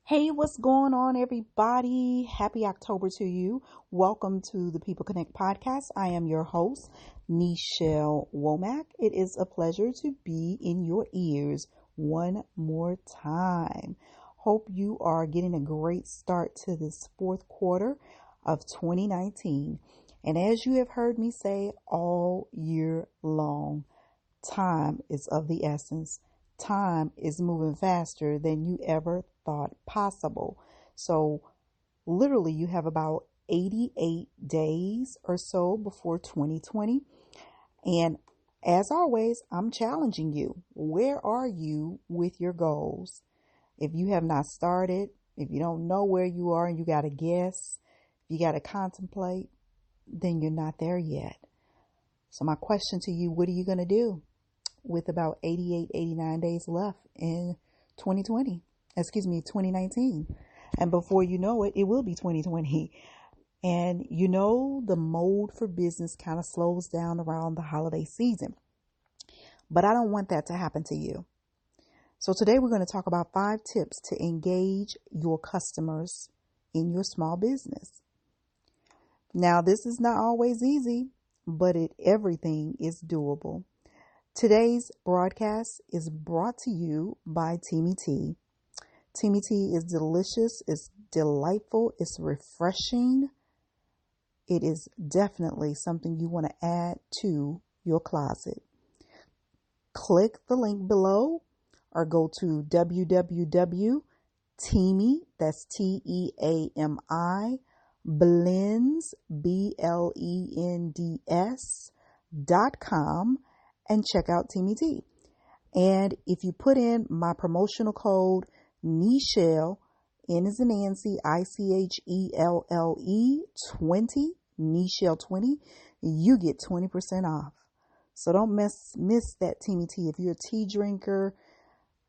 Hey, what's going on, everybody? Happy October to you. Welcome to the People Connect podcast. I am your host, Nichelle Womack. It is a pleasure to be in your ears one more time. Hope you are getting a great start to this fourth quarter of 2019. And as you have heard me say all year long, time is of the essence. Time is moving faster than you ever thought possible. So literally you have about 88 days or so before 2020. And as always, I'm challenging you. Where are you with your goals? If you have not started, if you don't know where you are and you got to guess, you got to contemplate, then you're not there yet. So my question to you, what are you going to do with about 88, 89 days left in 2019? And before you know it, it will be 2020. And the mode for business kind of slows down around the holiday season. But I don't want that to happen to you. So today we're going to talk about 5 tips to engage your customers in your small business. Now, this is not always easy, but everything is doable. Today's broadcast is brought to you by Timmy Teas. Timmy Tea is delicious, it's delightful, it's refreshing. It is definitely something you want to add to your closet. Click the link below or go to www.teamy, that's TEAMI, blends, BLENDS.com and check out Timmy Tea. And if you put in my promotional code Nichelle, N as in Nancy, ICHELLE 20, Nichelle 20, you get 20% off. So don't miss that Timmy Tea. If you're a tea drinker,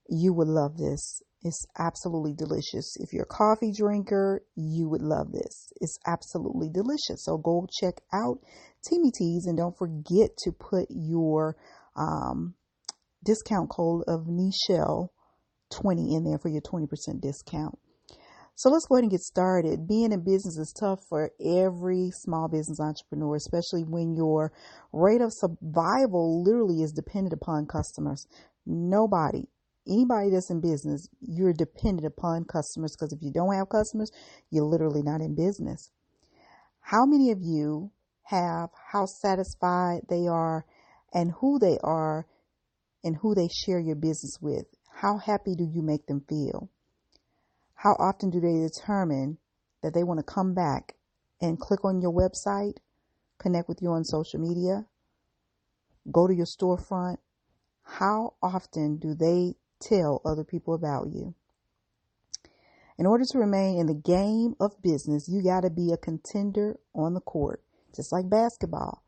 you would love this. It's absolutely delicious. If you're a coffee drinker, you would love this. It's absolutely delicious. So go check out Timmy Teas and don't forget to put your discount code of Nichelle 20 in there for your 20% discount. So let's go ahead and get started. Being in business is tough for every small business entrepreneur, especially when your rate of survival literally is dependent upon customers. Anybody that's in business, you're dependent upon customers, because if you don't have customers, you're literally not in business. How many of you have how satisfied they are and who they are and who they share your business with? How happy do you make them feel? How often do they determine that they want to come back and click on your website, connect with you on social media, go to your storefront? How often do they tell other people about you? In order to remain in the game of business, you got to be a contender on the court, just like basketball.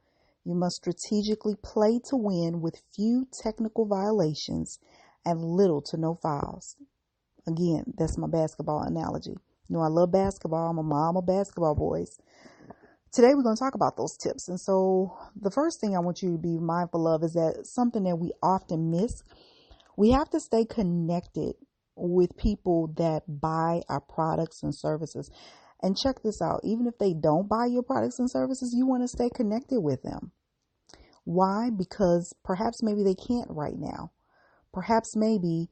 You must strategically play to win with few technical violations and little to no fouls. Again, that's my basketball analogy. I love basketball. I'm a mom of basketball boys. Today, we're going to talk about those tips. And so the first thing I want you to be mindful of is that something that we often miss. We have to stay connected with people that buy our products and services. And check this out. Even if they don't buy your products and services, you want to stay connected with them. Why? Because perhaps maybe they can't right now. Perhaps maybe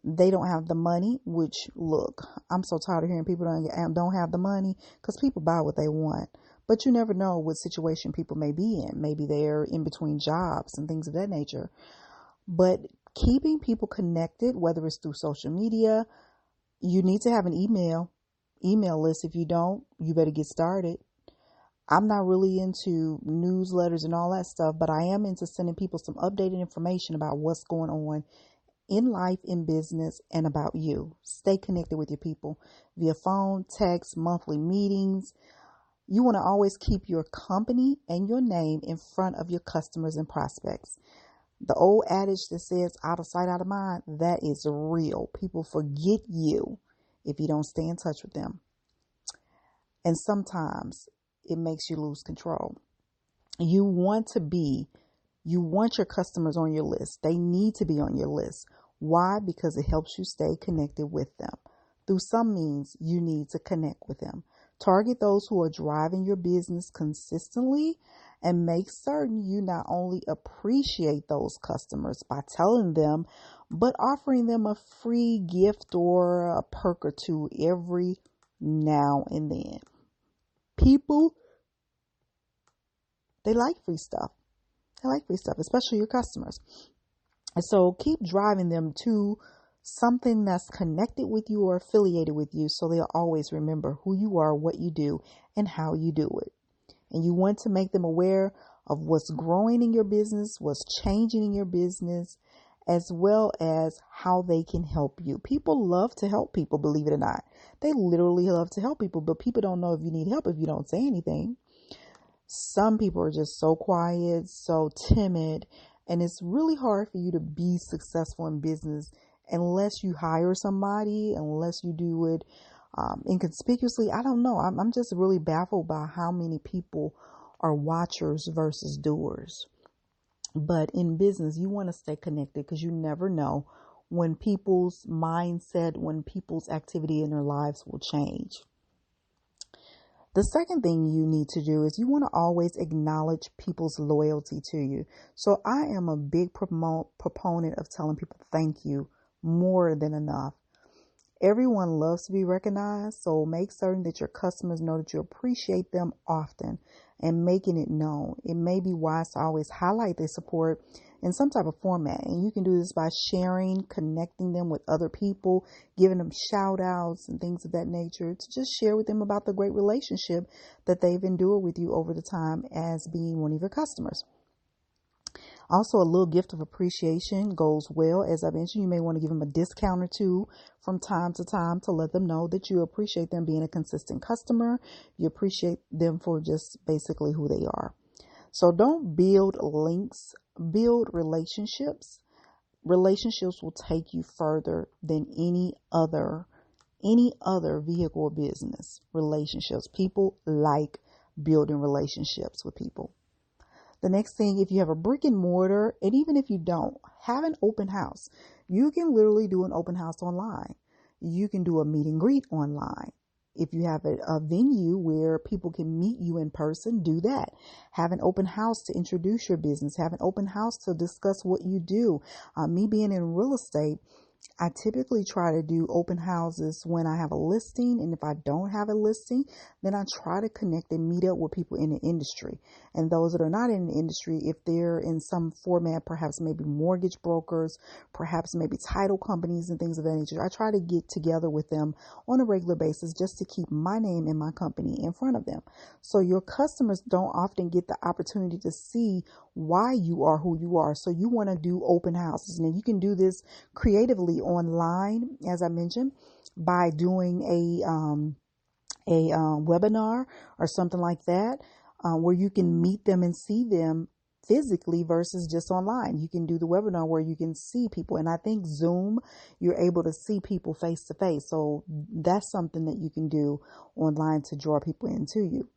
they don't have the money, which, look, I'm so tired of hearing people don't have the money, because people buy what they want. But you never know what situation people may be in. Maybe they're in between jobs and things of that nature. But keeping people connected, whether it's through social media, you need to have an email list. If you don't, you better get started. I'm not really into newsletters and all that stuff, but I am into sending people some updated information about what's going on in life, in business, and about you. Stay connected with your people via phone, text, monthly meetings. You want to always keep your company and your name in front of your customers and prospects. The old adage that says out of sight, out of mind, that is real. People forget you if you don't stay in touch with them. And sometimes it makes you lose control. You want your customers on your list. They need to be on your list. Why? Because it helps you stay connected with them. Through some means, you need to connect with them. Target those who are driving your business consistently and make certain you not only appreciate those customers by telling them, but offering them a free gift or a perk or two every now and then. People, they like free stuff. They like free stuff, especially your customers. And so keep driving them to something that's connected with you or affiliated with you so they'll always remember who you are, what you do, and how you do it. And you want to make them aware of what's growing in your business, what's changing in your business, as well as how they can help you. People love to help people, believe it or not. They literally love to help people, but people don't know if you need help if you don't say anything. Some people are just so quiet, so timid, and it's really hard for you to be successful in business unless you hire somebody, unless you do it inconspicuously. I don't know. I'm just really baffled by how many people are watchers versus doers. But in business, you want to stay connected because you never know when people's mindset, when people's activity in their lives will change. The second thing you need to do is you want to always acknowledge people's loyalty to you. So I am a big proponent of telling people thank you more than enough. Everyone loves to be recognized, so make certain that your customers know that you appreciate them often and making it known. It may be wise to always highlight their support in some type of format, and you can do this by sharing, connecting them with other people, giving them shout outs and things of that nature, to just share with them about the great relationship that they've endured with you over the time as being one of your customers. Also, a little gift of appreciation goes well. As I mentioned, you may want to give them a discount or two from time to time to let them know that you appreciate them being a consistent customer. You appreciate them for just basically who they are. So don't build links, build relationships. Relationships will take you further than any other vehicle or business. Relationships. People like building relationships with people. The next thing, if you have a brick and mortar, and even if you don't, have an open house. You can literally do an open house online. You can do a meet and greet online. If you have a venue where people can meet you in person, do that. Have an open house to introduce your business. Have an open house to discuss what you do. Me being in real estate, I typically try to do open houses when I have a listing, and if I don't have a listing, then I try to connect and meet up with people in the industry. And those that are not in the industry, if they're in some format, perhaps maybe mortgage brokers, perhaps maybe title companies and things of that nature, I try to get together with them on a regular basis just to keep my name and my company in front of them. So your customers don't often get the opportunity to see why you are who you are. So you want to do open houses. Now you can do this creatively online, as I mentioned, by doing a webinar or something like that, where you can meet them and see them physically versus just online. You can do the webinar where you can see people. And I think Zoom, you're able to see people face to face. So that's something that you can do online to draw people into you.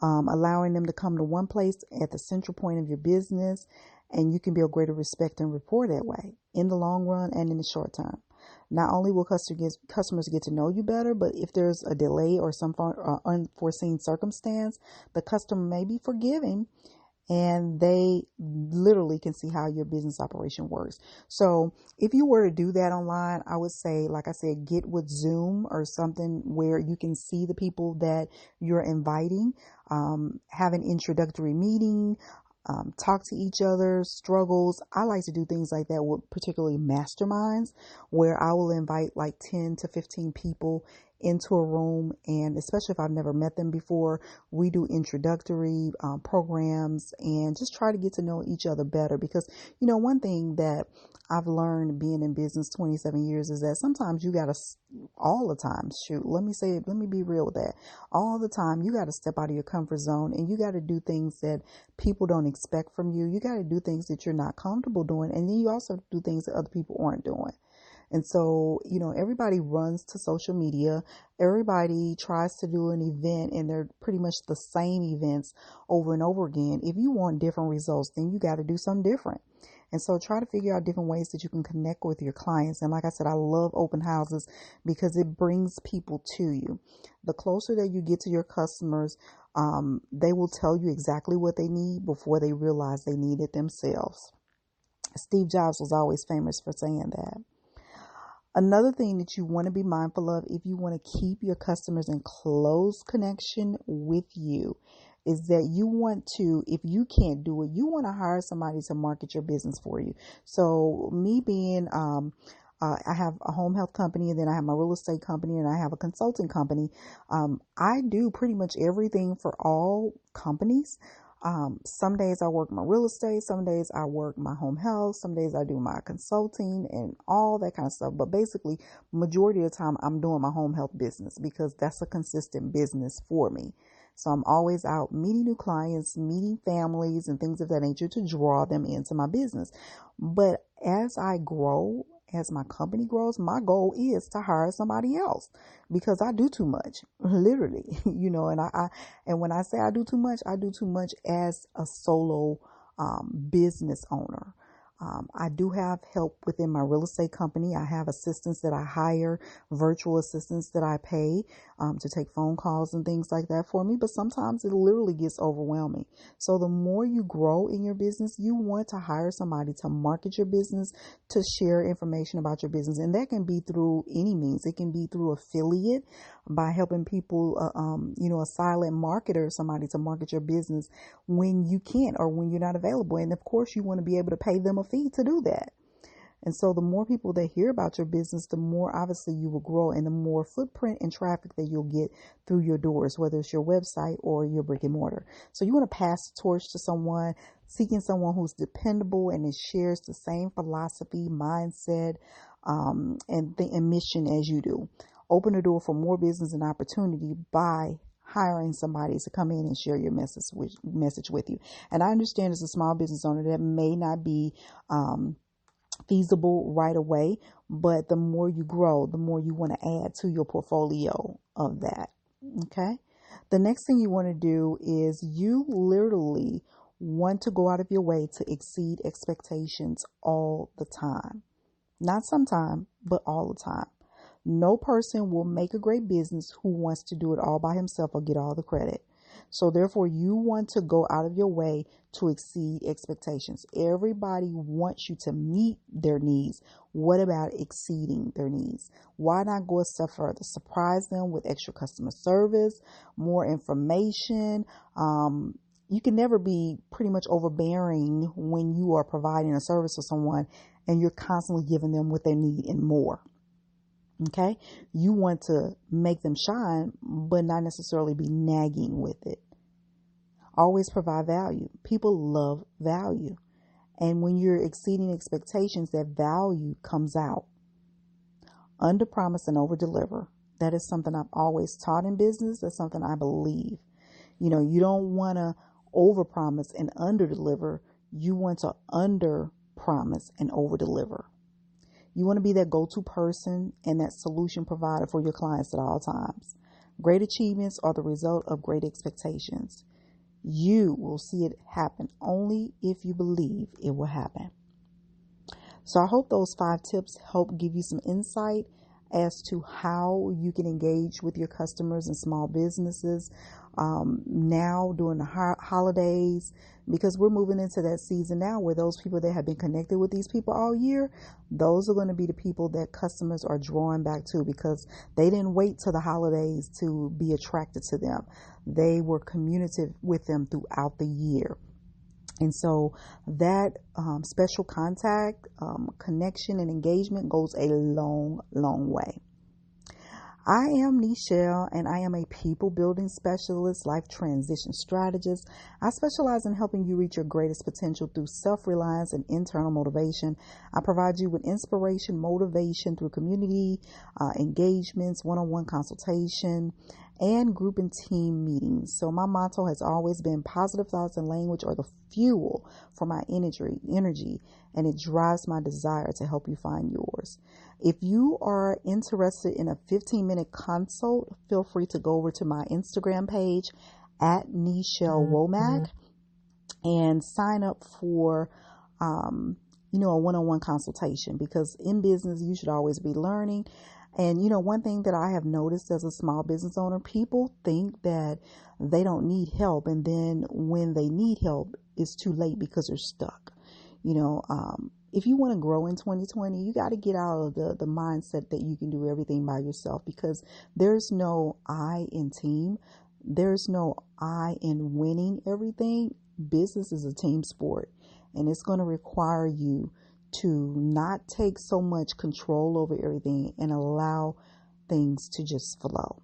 Allowing them to come to one place at the central point of your business, and you can build greater respect and rapport that way in the long run and in the short term. Not only will customers get to know you better, but if there's a delay or some unforeseen circumstance, the customer may be forgiving and they literally can see how your business operation works. So if you were to do that online, I would say, like I said, get with Zoom or something where you can see the people that you're inviting, have an introductory meeting, talk to each other, struggles. I like to do things like that with particularly masterminds where I will invite like 10 to 15 people into a room, and especially if I've never met them before, we do introductory programs and just try to get to know each other better. Because, you know, one thing that I've learned being in business 27 years is that sometimes you gotta, all the time, let me be real with that. All the time, you gotta step out of your comfort zone and you gotta do things that people don't expect from you. You gotta do things that you're not comfortable doing, and then you also do things that other people aren't doing. And so, you know, everybody runs to social media. Everybody tries to do an event, and they're pretty much the same events over and over again. If you want different results, then you got to do something different. And so try to figure out different ways that you can connect with your clients. And like I said, I love open houses because it brings people to you. The closer that you get to your customers, they will tell you exactly what they need before they realize they need it themselves. Steve Jobs was always famous for saying that. Another thing that you want to be mindful of if you want to keep your customers in close connection with you is that you want to, if you can't do it, you want to hire somebody to market your business for you. So me being, I have a home health company, and then I have my real estate company, and I have a consulting company. I do pretty much everything for all companies. Some days I work my real estate, some days I work my home health, some days I do my consulting and all that kind of stuff. But basically, majority of the time I'm doing my home health business because that's a consistent business for me. So I'm always out meeting new clients, meeting families and things of that nature to draw them into my business. But as I grow, as my company grows, my goal is to hire somebody else because I do too much, literally, and when I say I do too much as a solo business owner. I do have help within my real estate company. I have assistants that I hire, virtual assistants that I pay to take phone calls and things like that for me. But sometimes it literally gets overwhelming. So the more you grow in your business, you want to hire somebody to market your business, to share information about your business. And that can be through any means. It can be through affiliate by helping people, a silent marketer, somebody to market your business when you can't or when you're not available. And of course, you want to be able to pay them a fee to do that. And so the more people that hear about your business, the more obviously you will grow and the more footprint and traffic that you'll get through your doors, whether it's your website or your brick and mortar. So you want to pass the torch to someone, seeking someone who's dependable and it shares the same philosophy, mindset, and mission as you do. Open the door for more business and opportunity by hiring somebody to come in and share your message with you. And I understand as a small business owner that may not be feasible right away, but the more you grow, the more you want to add to your portfolio of that. Okay. The next thing you want to do is you literally want to go out of your way to exceed expectations all the time. Not sometime, but all the time. No person will make a great business who wants to do it all by himself or get all the credit. So therefore, you want to go out of your way to exceed expectations. Everybody wants you to meet their needs. What about exceeding their needs? Why not go a step further? Surprise them with extra customer service, more information. You can never be pretty much overbearing when you are providing a service to someone and you're constantly giving them what they need and more. Okay, you want to make them shine, but not necessarily be nagging with it. Always provide value. People love value. And when you're exceeding expectations, that value comes out. Under promise and over deliver. That is something I've always taught in business. That's something I believe. You don't want to over promise and under deliver. You want to under promise and over deliver. You want to be that go-to person and that solution provider for your clients at all times. Great achievements are the result of great expectations. You will see it happen only if you believe it will happen. So I hope those 5 tips help give you some insight as to how you can engage with your customers and small businesses now during the holidays, because we're moving into that season now where those people that have been connected with these people all year, those are going to be the people that customers are drawing back to because they didn't wait till the holidays to be attracted to them. They were communicative with them throughout the year. And so that special contact, connection, and engagement goes a long, long way. I am Nichelle, and I am a people building specialist, life transition strategist. I specialize in helping you reach your greatest potential through self-reliance and internal motivation. I provide you with inspiration, motivation through community engagements, one-on-one consultation, and group and team meetings. So my motto has always been positive thoughts and language are the fuel for my energy, and it drives my desire to help you find yours. If you are interested in a 15-minute consult, feel free to go over to my Instagram page at Nichelle Womack and sign up for a one-on-one consultation, because in business, you should always be learning. And, one thing that I have noticed as a small business owner, people think that they don't need help. And then when they need help, it's too late because they're stuck. If you want to grow in 2020, you got to get out of the mindset that you can do everything by yourself, because there's no I in team. There's no I in winning everything. Business is a team sport, and it's going to require you to not take so much control over everything and allow things to just flow.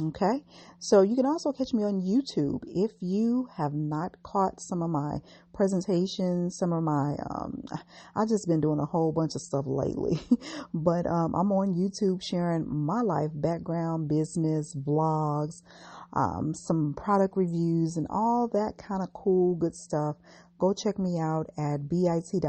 Okay, so you can also catch me on YouTube. If you have not caught some of my presentations, some of my, I've just been doing a whole bunch of stuff lately, but I'm on YouTube sharing my life, background, business, vlogs, some product reviews, and all that kind of cool, good stuff. Go check me out at bit.ly/the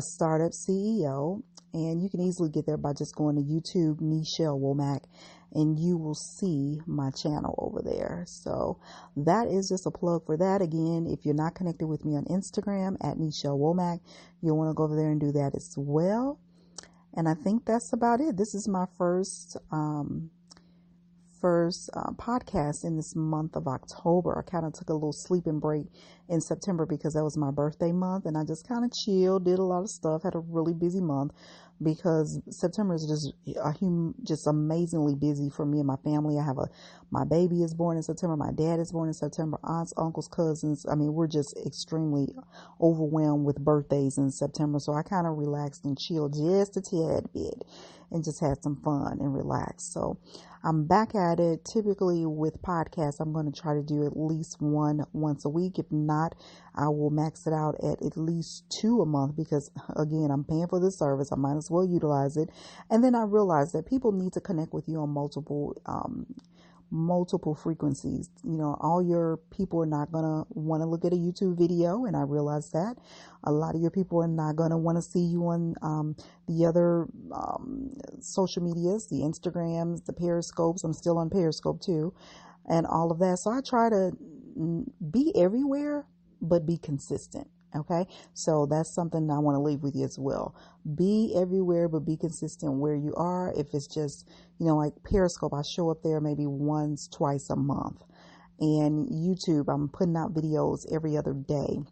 startup CEO. And you can easily get there by just going to YouTube, Nichelle Womack, and you will see my channel over there. So that is just a plug for that. Again, if you're not connected with me on Instagram at Nichelle Womack, you'll want to go over there and do that as well. And I think that's about it. This is my first podcast in this month of October. I kind of took a little sleeping break in September because that was my birthday month, and I just kind of chilled, did a lot of stuff, had a really busy month, because September is just amazingly busy for me and my family. My baby is born in September, my dad is born in September, aunts, uncles, cousins. I mean, we're just extremely overwhelmed with birthdays in September, so I kind of relaxed and chilled just a tad bit and just had some fun and relaxed. So I'm back at it. Typically with podcasts, I'm going to try to do at least one once a week. If not, I will max it out at least 2 a month, because again, I'm paying for this service. I might as well utilize it. And then I realized that people need to connect with you on multiple frequencies. All your people are not going to want to look at a YouTube video, and I realize that. A lot of your people are not going to want to see you on the other social medias, the Instagrams, the Periscopes. I'm still on Periscope too, and all of that. So I try to be everywhere, but be consistent. Okay, so that's something I want to leave with you as well. Be everywhere, but be consistent where you are. If it's just, like Periscope, I show up there maybe once, twice a month. And YouTube, I'm putting out videos every other day.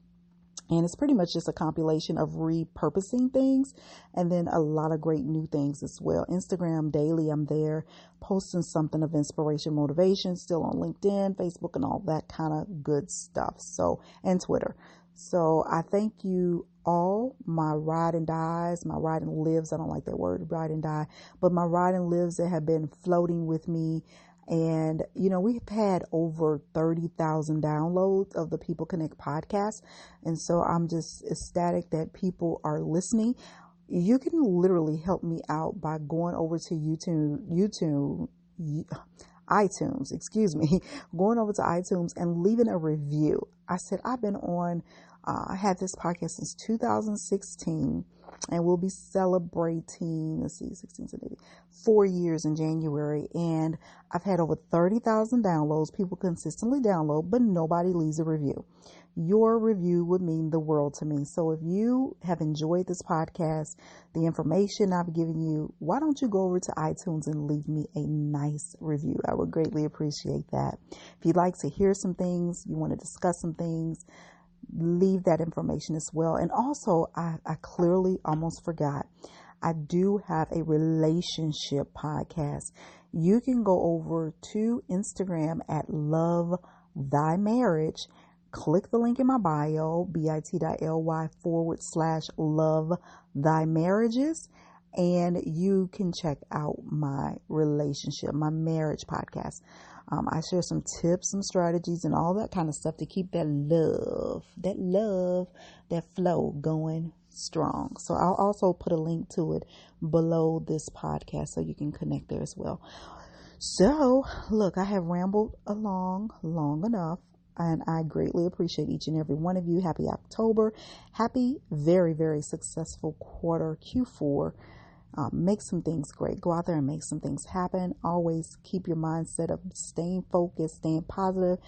And it's pretty much just a compilation of repurposing things, and then a lot of great new things as well. Instagram daily, I'm there posting something of inspiration, motivation, still on LinkedIn, Facebook, and all that kind of good stuff. So, and Twitter. So I thank you all, my ride and dies, my ride and lives. I don't like that word, ride and die, but my ride and lives that have been floating with me. And, we've had over 30,000 downloads of the People Connect podcast. And so I'm just ecstatic that people are listening. You can literally help me out by going over to going over to iTunes and leaving a review. I said, I've been on, I had this podcast since 2016, and we'll be celebrating, 4 years in January. And I've had over 30,000 downloads. People consistently download, but nobody leaves a review. Your review would mean the world to me. So if you have enjoyed this podcast, the information I've given you, why don't you go over to iTunes and leave me a nice review? I would greatly appreciate that. If you'd like to hear some things, you want to discuss some things, leave that information as well. And also, I clearly almost forgot, I do have a relationship podcast. You can go over to Instagram at Love Thy Marriage. Click the link in my bio, bit.ly/Love Thy Marriages, and you can check out my marriage podcast. I share some tips, some strategies, and all that kind of stuff to keep that flow going strong. So I'll also put a link to it below this podcast so you can connect there as well. So, look, I have rambled along long enough, and I greatly appreciate each and every one of you. Happy October. Happy, very, very successful quarter, Q4. Make some things great. Go out there and make some things happen. Always keep your mindset of staying focused, staying positive,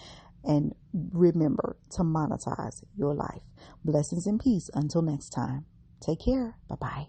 and remember to monetize your life. Blessings and peace until next time. Take care. Bye-bye.